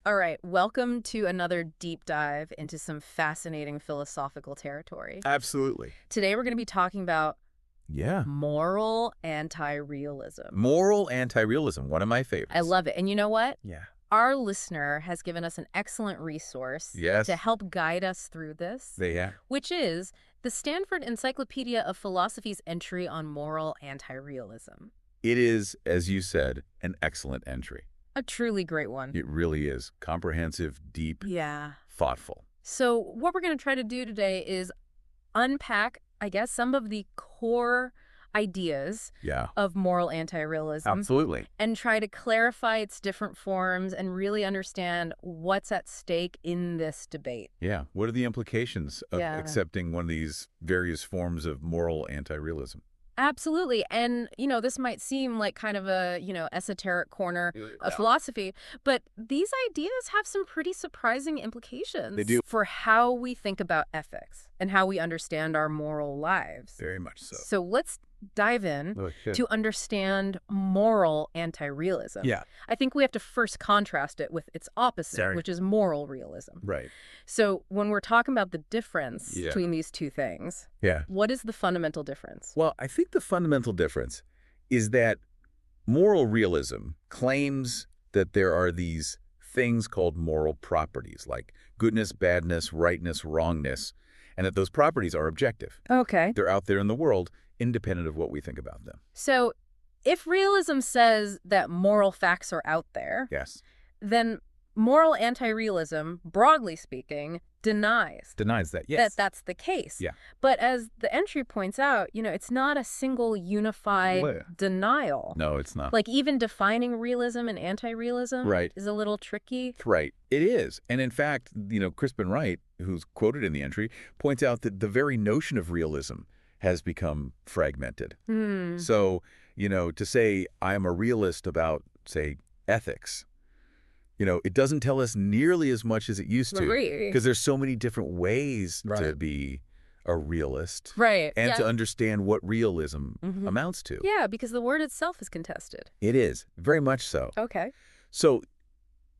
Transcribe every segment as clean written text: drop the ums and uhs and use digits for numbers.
All right, welcome to another deep dive into some fascinating philosophical territory. Absolutely. Today we're going to be talking about Yeah. moral anti-realism. Moral anti-realism, one of my favorites. I love it. And you know what? Yeah. Our listener has given us an excellent resource Yes. to help guide us through this, They have. which is the Stanford Encyclopedia of Philosophy's entry on moral anti-realism. It is, as you said, an excellent entry. A truly great one. It really is. Comprehensive, deep, Yeah. thoughtful. So what we're going to try to do today is unpack, I guess, some of the core ideas Yeah. of moral anti-realism Absolutely. and try to clarify its different forms and really understand what's at stake in this debate. Yeah. What are the implications of Yeah. accepting one of these various forms of moral anti-realism? Absolutely. And, this might seem like kind of a, esoteric corner of philosophy, but these ideas have some pretty surprising implications They do. for how we think about ethics and how we understand our moral lives. Very much so. So let's dive in Oh, shit. to understand moral anti-realism. Yeah. I think we have to first contrast it with its opposite, Sorry. which is moral realism. Right. So when we're talking about the difference Yeah. between these two things, Yeah. what is the fundamental difference? Well, I think the fundamental difference is that moral realism claims that there are these things called moral properties, like goodness, badness, rightness, wrongness, and that those properties are objective. Okay. They're out there in the world, independent of what we think about them. So if realism says that moral facts are out there, Yes. then moral anti-realism, broadly speaking, denies Denies that, that yes. that's the case. Yeah. But as the entry points out, it's not a single unified Well, denial. No, it's not. Like even defining realism and anti-realism Right. is a little tricky. Right. It is. And in fact, Crispin Wright, who's quoted in the entry, points out that the very notion of realism has become fragmented. So, to say I am a realist about, say, ethics, it doesn't tell us nearly as much as it used to. Agree. Because there's so many different ways to Right. be a realist. Right. And yeah. to understand what realism Mhm. amounts to. Yeah, because the word itself is contested. It is. Very much so. Okay. So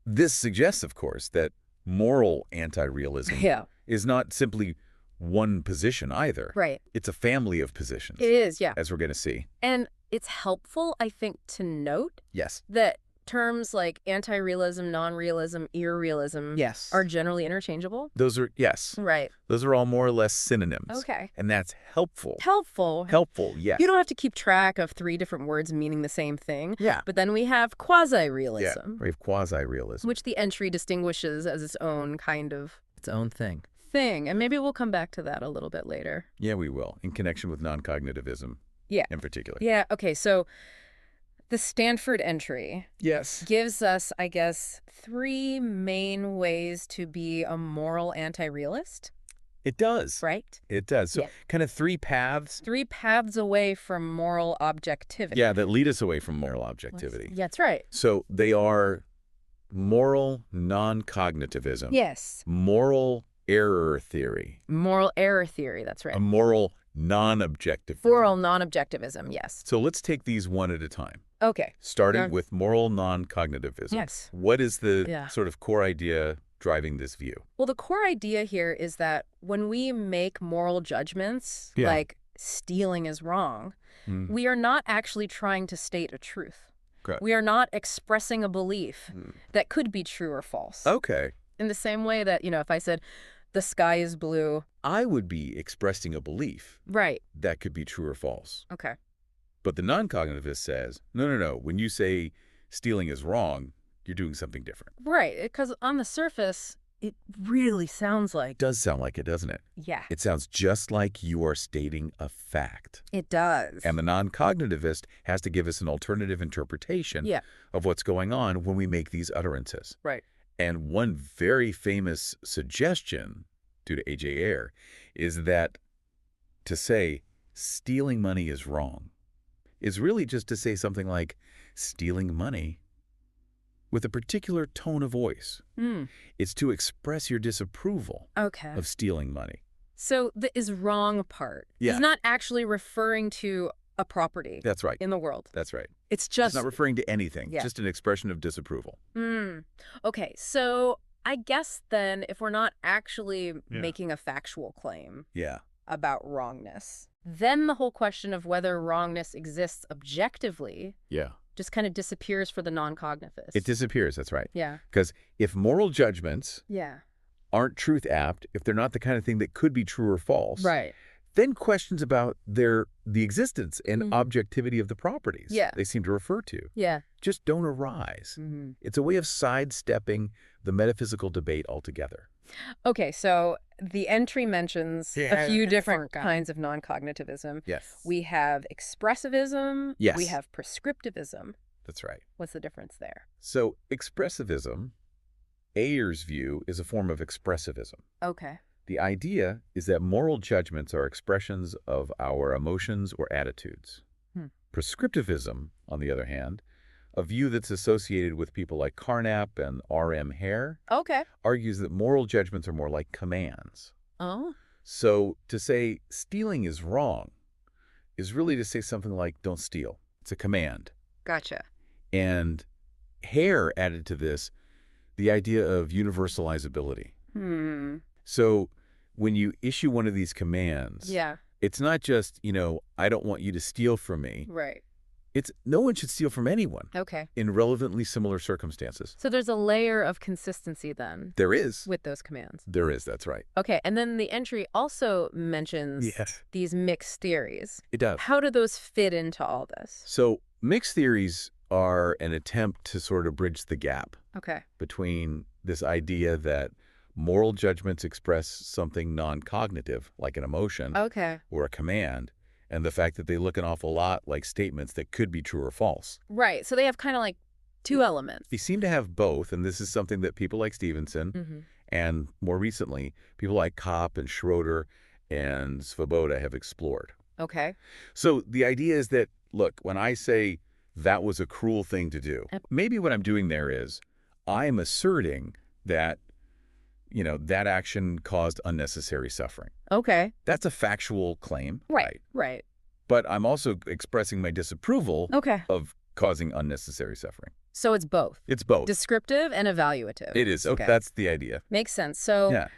this suggests, of course, that moral anti-realism Yeah. is not simply one position either. Right. It's a family of positions, It is, yeah. as we're going to see. And it's helpful, I think, to note Yes. that terms like anti-realism, non-realism, irrealism Yes. are generally interchangeable. Those are, yes. Right. Those are all more or less synonyms. Okay. And that's helpful. Helpful. Helpful, yes. You don't have to keep track of 3 different words meaning the same thing. Yeah. But then we have quasi-realism, We have quasi-realism. which the entry distinguishes as its own kind of Its own thing. thing. And maybe we'll come back to that a little bit later. Yeah, we will, in connection with non-cognitivism. Yeah. In particular. Yeah, okay, so the Stanford entry Yes. gives us, I guess, 3 main ways to be a moral anti-realist, It does. right? It does. So Yeah. kind of 3 paths. 3 paths away from moral objectivity. Yeah, that lead us away from moral objectivity. That's right. So they are moral non-cognitivism. Yes. Moral error theory. Moral error theory, that's right. A moral non-objective. Moral non-objectivism, yes. So let's take these one at a time. Okay. Starting Yeah. with moral non-cognitivism. Yes. What is the Yeah. sort of core idea driving this view? Well, the core idea here is that when we make moral judgments, Yeah. like stealing is wrong, we are not actually trying to state a truth. Correct. We are not expressing a belief that could be true or false. Okay. In the same way that, if I said, the sky is blue. I would be expressing a belief Right. that could be true or false. Okay. But the non-cognitivist says, no. When you say stealing is wrong, you're doing something different. Right. Because on the surface, it really sounds like, It does sound like it, doesn't it? yeah, It sounds just like you are stating a fact. it does. And the non-cognitivist has to give us an alternative interpretation Yeah. of what's going on when we make these utterances. Right. And one very famous suggestion, due to A.J. Ayer, is that to say stealing money is wrong is really just to say something like stealing money with a particular tone of voice. It's to express your disapproval Okay. of stealing money. So the is wrong part Yeah. is not actually referring to a property That's right. in the world. That's right. It's It's just, not referring to anything, yeah. just an expression of disapproval. Okay, so I guess then if we're not actually Yeah. making a factual claim Yeah. about wrongness, then the whole question of whether wrongness exists objectively Yeah. just kind of disappears for the non-cognitivist. It disappears, that's right. Yeah. Because if moral judgments Yeah. aren't truth apt, if they're not the kind of thing that could be true or false, Right. then questions about the existence and objectivity of the properties Yeah. they seem to refer to Yeah. just don't arise. It's a way of sidestepping the metaphysical debate altogether. Okay, so the entry mentions a Yeah. few different kinds of non-cognitivism. Yes. We have expressivism. Yes. We have prescriptivism. That's right. What's the difference there? So expressivism, Ayer's view, is a form of expressivism. Okay. The idea is that moral judgments are expressions of our emotions or attitudes. Prescriptivism, on the other hand, a view that's associated with people like Carnap and R.M. Hare, Okay. argues that moral judgments are more like commands. Oh. So to say stealing is wrong is really to say something like don't steal. It's a command. Gotcha. And Hare added to this the idea of universalizability. So when you issue one of these commands, Yeah. it's not just, I don't want you to steal from me. Right. It's no one should steal from anyone Okay. in relevantly similar circumstances. So there's a layer of consistency then There is. with those commands. There is, that's right. Okay, and then the entry also mentions Yes. these mixed theories. It does. How do those fit into all this? So mixed theories are an attempt to sort of bridge the gap Okay. between this idea that moral judgments express something non-cognitive, like an emotion Okay. or a command, and the fact that they look an awful lot like statements that could be true or false. Right. So they have kind of like two elements. They seem to have both, and this is something that people like Stevenson and more recently, people like Kopp and Schroeder and Svoboda have explored. Okay. So the idea is that, look, when I say that was a cruel thing to do, maybe what I'm doing there is I'm asserting that, that action caused unnecessary suffering. Okay. That's a factual claim. Right. But I'm also expressing my disapproval Okay. of causing unnecessary suffering. So it's both. It's both. Descriptive and evaluative. It is. Okay. That's the idea. Makes sense. So Yeah.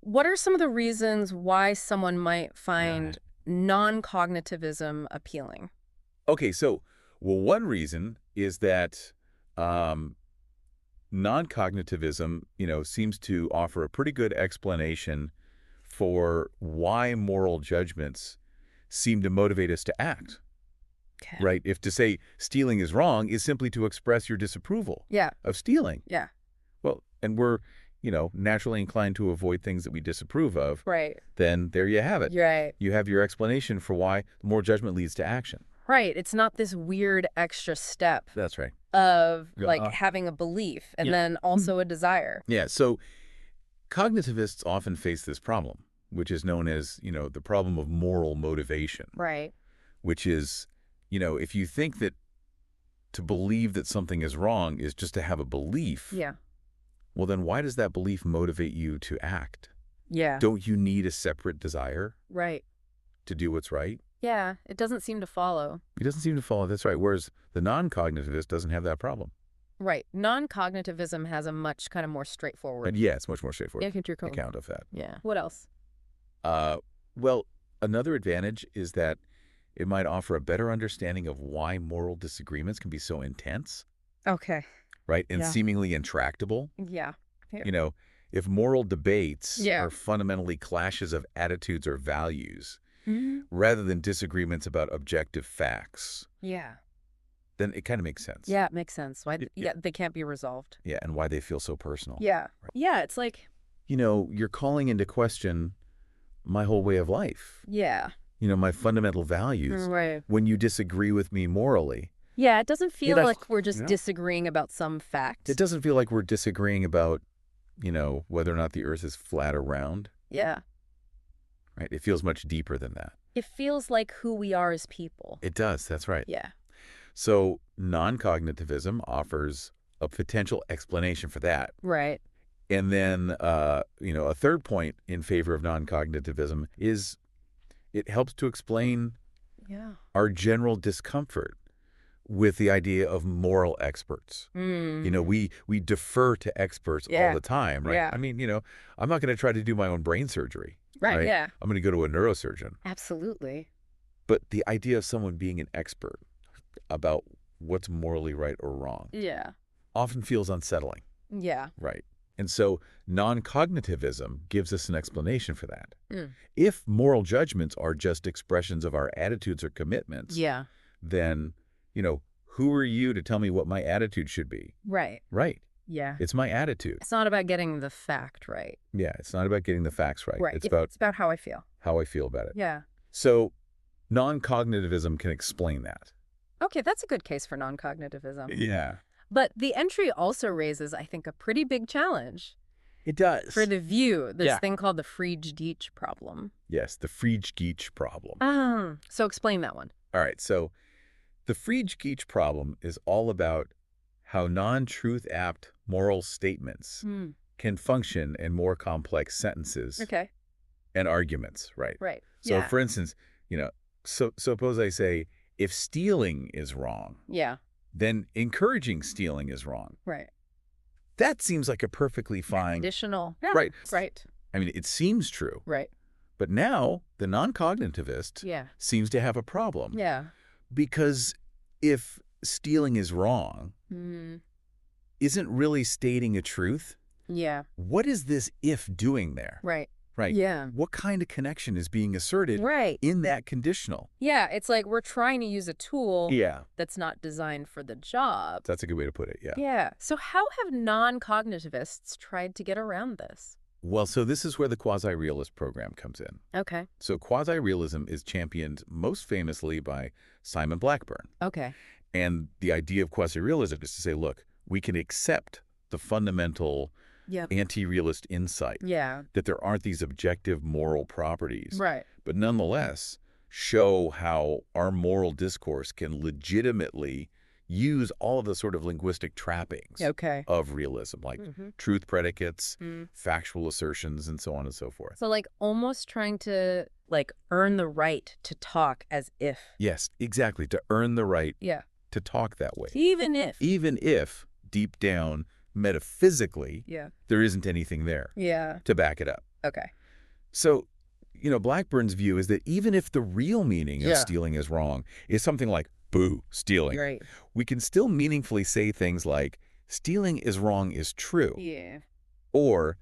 what are some of the reasons why someone might find non-cognitivism appealing? Okay, so, one reason is that non-cognitivism, seems to offer a pretty good explanation for why moral judgments seem to motivate us to act. Okay. Right? If to say stealing is wrong is simply to express your disapproval Yeah. of stealing. Yeah. Well, and we're, naturally inclined to avoid things that we disapprove of. Right. Then there you have it. Right. You have your explanation for why moral judgment leads to action. Right. It's not this weird extra step That's right. of having a belief and then also a desire. Yeah, so cognitivists often face this problem, which is known as, the problem of moral motivation. Right. Which is, if you think that to believe that something is wrong is just to have a belief, Yeah. well, then why does that belief motivate you to act? Yeah. Don't you need a separate desire Right. to do what's right? Yeah. It doesn't seem to follow. It doesn't seem to follow. That's right. Whereas the non-cognitivist doesn't have that problem. Right. Non-cognitivism has a much kind of more straightforward And yeah, it's much more straightforward account. account of that. Yeah. What else? Well, another advantage is that it might offer a better understanding of why moral disagreements can be so intense, Okay. right? And Yeah. seemingly intractable. Yeah. If moral debates Yeah. are fundamentally clashes of attitudes or values, Mm-hmm. rather than disagreements about objective facts, Yeah. then it kind of makes sense. Yeah. It makes sense. Why? Yeah. Yeah. They can't be resolved. Yeah, and why they feel so personal. Yeah. Right. Yeah. It's like, You're calling into question my whole way of life, yeah. my fundamental values, Right. when you disagree with me morally. Yeah. It doesn't feel that's- like we're just yeah. disagreeing about some fact. It doesn't feel like we're disagreeing about, whether or not the earth is flat or round, Yeah. right? It feels much deeper than that. It feels like who we are as people. It does, that's right. Yeah. So non-cognitivism offers a potential explanation for that. Right. And then, a third point in favor of non-cognitivism is it helps to explain Yeah. our general discomfort with the idea of moral experts. We defer to experts all the time, right? Yeah. I mean, I'm not going to try to do my own brain surgery, Right, right? yeah. I'm going to go to a neurosurgeon. Absolutely. But the idea of someone being an expert about what's morally right or wrong Yeah. often feels unsettling, Yeah. right? And so non-cognitivism gives us an explanation for that. Mm. If moral judgments are just expressions of our attitudes or commitments, Yeah. then, who are you to tell me what my attitude should be? Right. Right. Yeah. It's my attitude. It's not about getting the fact right. Yeah, it's not about getting the facts right. Right. It's about It's about how I feel. how I feel about it. Yeah. So non-cognitivism can explain that. Okay, that's a good case for non-cognitivism. Yeah. But the entry also raises, I think, a pretty big challenge It does. for the view, this thing called the Frege-Deitch problem. Yes, the Frege-Geach problem. So explain that one. All right, so the Frege-Geach problem is all about how non-truth apt moral statements can function in more complex sentences Okay. and arguments, right? Right. So for instance, suppose I say, if stealing is wrong, Yeah. then encouraging stealing is wrong. Right. That seems like a perfectly fine... Conditional. Yeah. Right. Right. I mean, it seems true. Right. But now the non-cognitivist Yeah. seems to have a problem. Yeah. Because if stealing is wrong, isn't really stating a truth, Yeah. what is this if doing there? Right. Right. Yeah. What kind of connection is being asserted Right. in that conditional? Yeah, it's like we're trying to use a tool Yeah. that's not designed for the job. That's a good way to put it, yeah. Yeah. So how have non-cognitivists tried to get around this? Well, so this is where the quasi-realist program comes in. Okay. So quasi-realism is championed most famously by Simon Blackburn. Okay. And the idea of quasi-realism is to say, look, we can accept the fundamental anti-realist insight that there aren't these objective moral properties, Right. but nonetheless show how our moral discourse can legitimately use all of the sort of linguistic trappings of realism, like truth predicates, factual assertions, and so on and so forth. So like almost trying to like earn the right to talk as if. Yes, exactly, to earn the right Yeah. to talk that way. Even if. Even if, deep down, metaphysically, Yeah. there isn't anything there Yeah. to back it up. Okay. So, Blackburn's view is that even if the real meaning of stealing is wrong, is something like, boo, stealing, Right. we can still meaningfully say things like, stealing is wrong is true. Yeah. Or,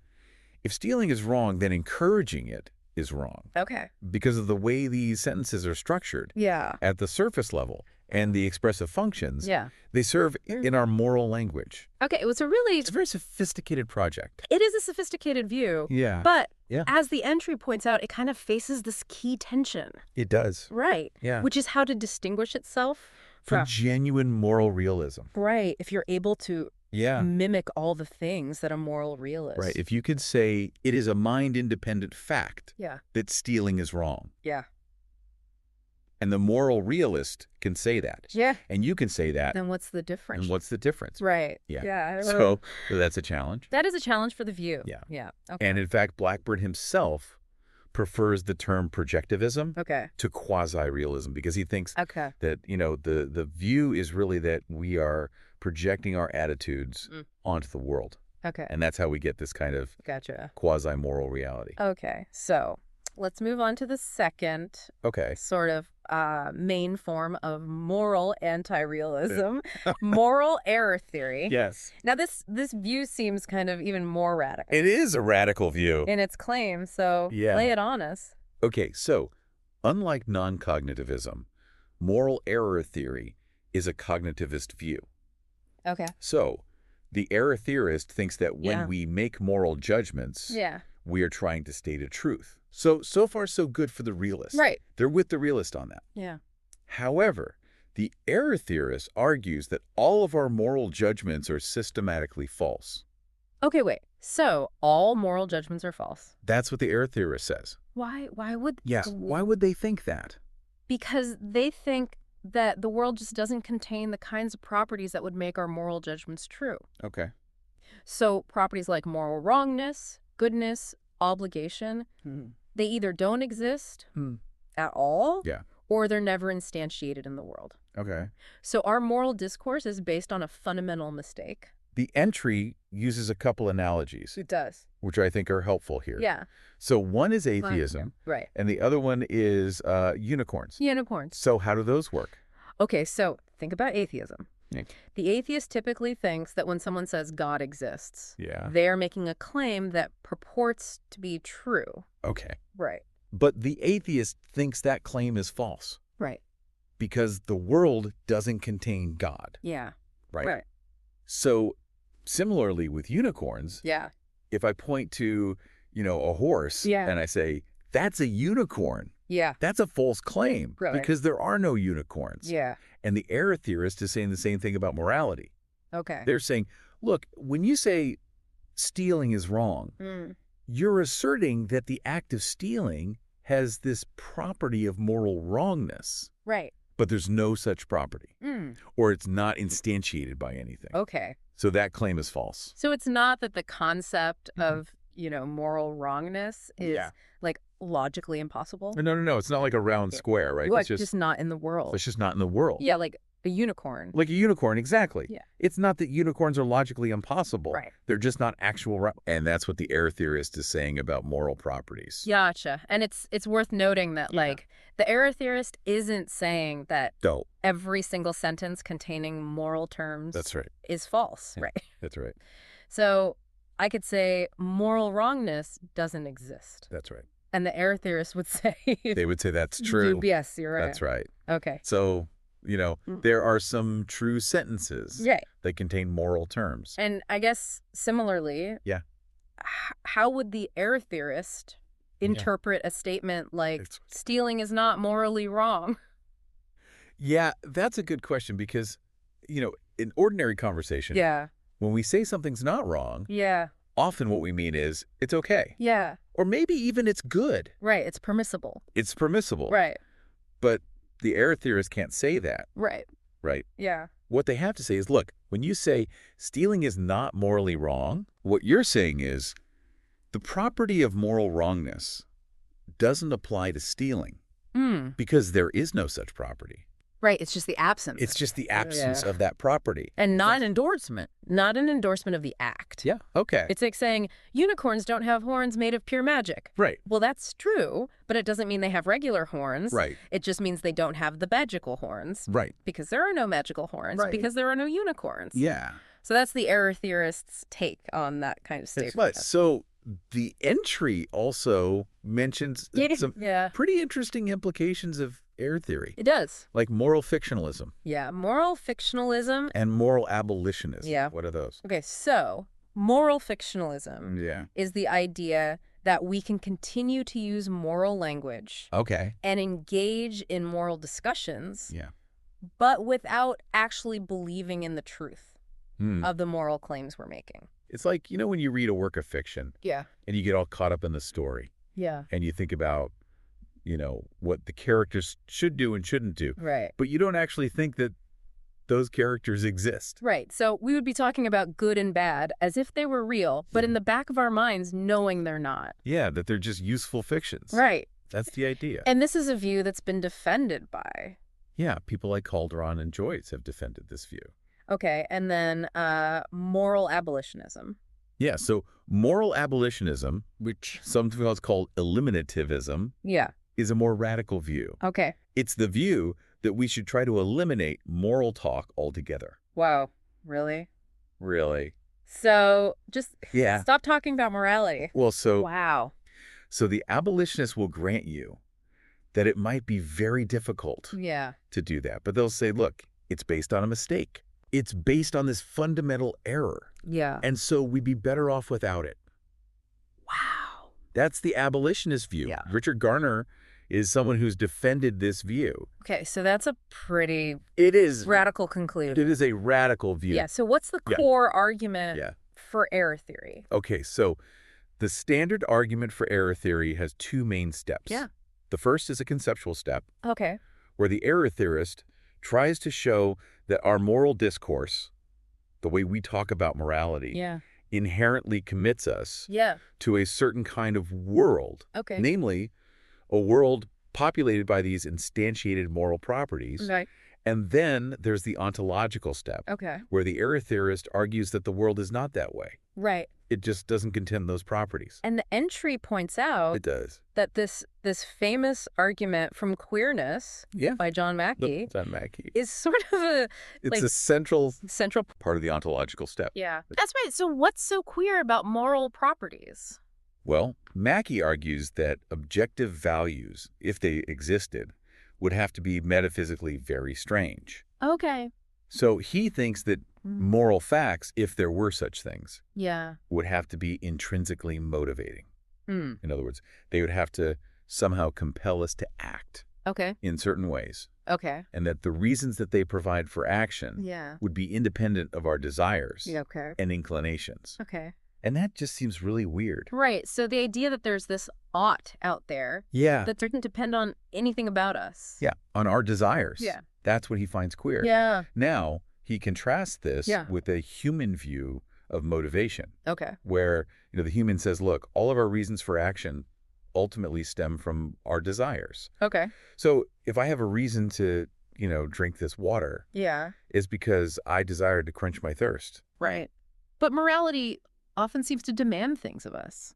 if stealing is wrong, then encouraging it is wrong. Okay. Because of the way these sentences are structured Yeah. at the surface level and the expressive functions, Yeah. they serve in our moral language. Okay. It was a really, It's a very sophisticated project. it is a sophisticated view. Yeah. But Yeah. as the entry points out, it kind of faces this key tension. It does. Right. Yeah. Which is how to distinguish itself From genuine moral realism. Right. If you're able to Yeah. mimic all the things that a moral realist. Right. If you could say it is a mind-independent fact Yeah. that stealing is wrong, Yeah. and the moral realist can say that, Yeah. and you can say that, Then what's the difference? and what's the difference? Right. Yeah. Yeah. So that's a challenge. that is a challenge for the view. Yeah. Yeah. Okay. And in fact, Blackburn himself prefers the term projectivism Okay. to quasi-realism because he thinks Okay. that, the view is really that we are projecting our attitudes onto the world. Okay. And that's how we get this kind of Gotcha. quasi-moral reality. Okay. So let's move on to the second Okay. sort of main form of moral anti-realism, moral error theory. Yes. Now, this view seems kind of even more radical It is a radical view. in its claim, so Yeah. lay it on us. Okay, so unlike non-cognitivism, moral error theory is a cognitivist view. Okay. So the error theorist thinks that when Yeah. we make moral judgments, Yeah. we are trying to state a truth. So far, so good for the realist. Right. They're with the realist on that. Yeah. However, the error theorist argues that all of our moral judgments are systematically false. Okay, wait. So all moral judgments are false. That's what the error theorist says. Why would... Yeah. Why would they think that? Because they think that the world just doesn't contain the kinds of properties that would make our moral judgments true. Okay. So properties like moral wrongness, goodness, obligation, they either don't exist at all, Yeah. or they're never instantiated in the world. Okay. So our moral discourse is based on a fundamental mistake. The entry uses a couple analogies, It does. which I think are helpful here. Yeah. So one is Yeah. atheism, Right. and the other one is unicorns. Unicorns. So how do those work? Okay, so think about atheism. Yeah. The atheist typically thinks that when someone says God exists, Yeah. they're making a claim that purports to be true. Okay. Right. But the atheist thinks that claim is false Right. because the world doesn't contain God, Yeah. right? Right. So similarly with unicorns, Yeah. if I point to, a horse Yeah. and I say, that's a unicorn, Yeah. that's a false claim Right. because there are no unicorns. Yeah. And the error theorist is saying the same thing about morality. Okay. They're saying, look, when you say stealing is wrong, Mm. you're asserting that the act of stealing has this property of moral wrongness, Right. but there's no such property, Mm. or it's not instantiated by anything. Okay. So that claim is false. So it's not that the concept of, moral wrongness is Yeah. like logically impossible. No. It's not like a round square, right? Well, It's just not in the world. it's just not in the world. Yeah, like a unicorn. Like a unicorn, exactly. Yeah. It's not that unicorns are logically impossible. Right. They're just not actual. And that's what the error theorist is saying about moral properties. Gotcha. And it's worth noting that the error theorist isn't saying that No, every single sentence containing moral terms that's right. is false, Yeah. right? That's right. So I could say moral wrongness doesn't exist. That's right. And the error theorist would say They would say that's true. Yes, you're right. That's right. Okay. So, there are some true sentences Right. that contain moral terms. And I guess similarly, Yeah. How would the error theorist interpret a statement like It's- stealing is not morally wrong? Yeah, that's a good question because, in ordinary conversation, Yeah. when we say something's not wrong, Yeah. often what we mean is it's okay. Yeah. Or maybe even it's good. Right. It's permissible. It's permissible. Right. But the error theorist can't say that, Right. right? Yeah. What they have to say is, look, when you say stealing is not morally wrong, what you're saying is the property of moral wrongness doesn't apply to stealing because there is no such property. Right. It's just the absence. It's just the absence of that property. And not an endorsement. Not an endorsement of the act. Yeah, okay. It's like saying unicorns don't have horns made of pure magic. Right. Well, that's true, but it doesn't mean they have regular horns. Right. It just means they don't have the magical horns. Right. Because there are no magical horns. Right. Because there are no unicorns. Yeah. So that's the error theorist's take on that kind of statement. But so the entry also mentions some Yeah. pretty interesting implications of error theory, It does. like moral fictionalism Yeah. Moral fictionalism. and moral abolitionism. Yeah. What are those? Okay, so moral fictionalism Yeah. is the idea that we can continue to use moral language Okay. and engage in moral discussions, Yeah. but without actually believing in the truth of the moral claims we're making. It's like, when you read a work of fiction Yeah. and you get all caught up in the story Yeah. and you think about, what the characters should do and shouldn't do, Right. but you don't actually think that those characters exist. Right. So we would be talking about good and bad as if they were real, but in the back of our minds, knowing they're not. Yeah, that they're just useful fictions. Right. That's the idea. And this is a view that's been defended by. Yeah, people like Calderon and Joyce have defended this view. Okay. And then moral abolitionism. Yeah, so moral abolitionism, which sometimes called eliminativism, Yeah. is a more radical view. Okay. It's the view that we should try to eliminate moral talk altogether. Wow. Really? Really? So just Yeah. stop talking about morality. Well, so Wow. the abolitionists will grant you that it might be very difficult Yeah. to do that. But they'll say, look, it's based on a mistake. It's based on this fundamental error. Yeah. And so we'd be better off without it. Wow. That's the abolitionist view. Yeah. Richard Garner is someone who's defended this view. Okay, so that's a pretty It is radical conclusion. It is a radical view. Yeah, so what's the Yeah. core argument Yeah. for error theory? Okay, so the standard argument for error theory has two main steps. Yeah. The first is a conceptual step Okay. where the error theorist tries to show that our moral discourse, the way we talk about morality, Yeah. inherently commits us Yeah. to a certain kind of world, Okay. namely a world populated by these instantiated moral properties. Right. And then there's the ontological step, Okay. where the error theorist argues that the world is not that way. Right. It just doesn't contain those properties. And the entry points out It does. that this famous argument from Queerness Yeah. by John Mackey John Mackey. is sort of a It's a central central. part of the ontological step. Yeah. That's right. So what's so queer about moral properties? Well, Mackey argues that objective values, if they existed, would have to be metaphysically very strange. Okay. So he thinks that moral facts, if there were such things, Yeah. would have to be intrinsically motivating. Hmm. In other words, they would have to somehow compel us to act Okay. in certain ways, Okay. and that the reasons that they provide for action Yeah. would be independent of our desires Yeah. Okay. and inclinations. Okay. And that just seems really weird. Right. So the idea that there's this ought out there Yeah. that doesn't depend on anything about us. Yeah, on our desires. Yeah. That's what he finds queer. Yeah. Now, he contrasts this Yeah. with a human view of motivation, Okay. where the human says, look, all of our reasons for action ultimately stem from our desires. Okay. So if I have a reason to, drink this water, Yeah. it's because I desire to quench my thirst. Right. But morality often seems to demand things of us.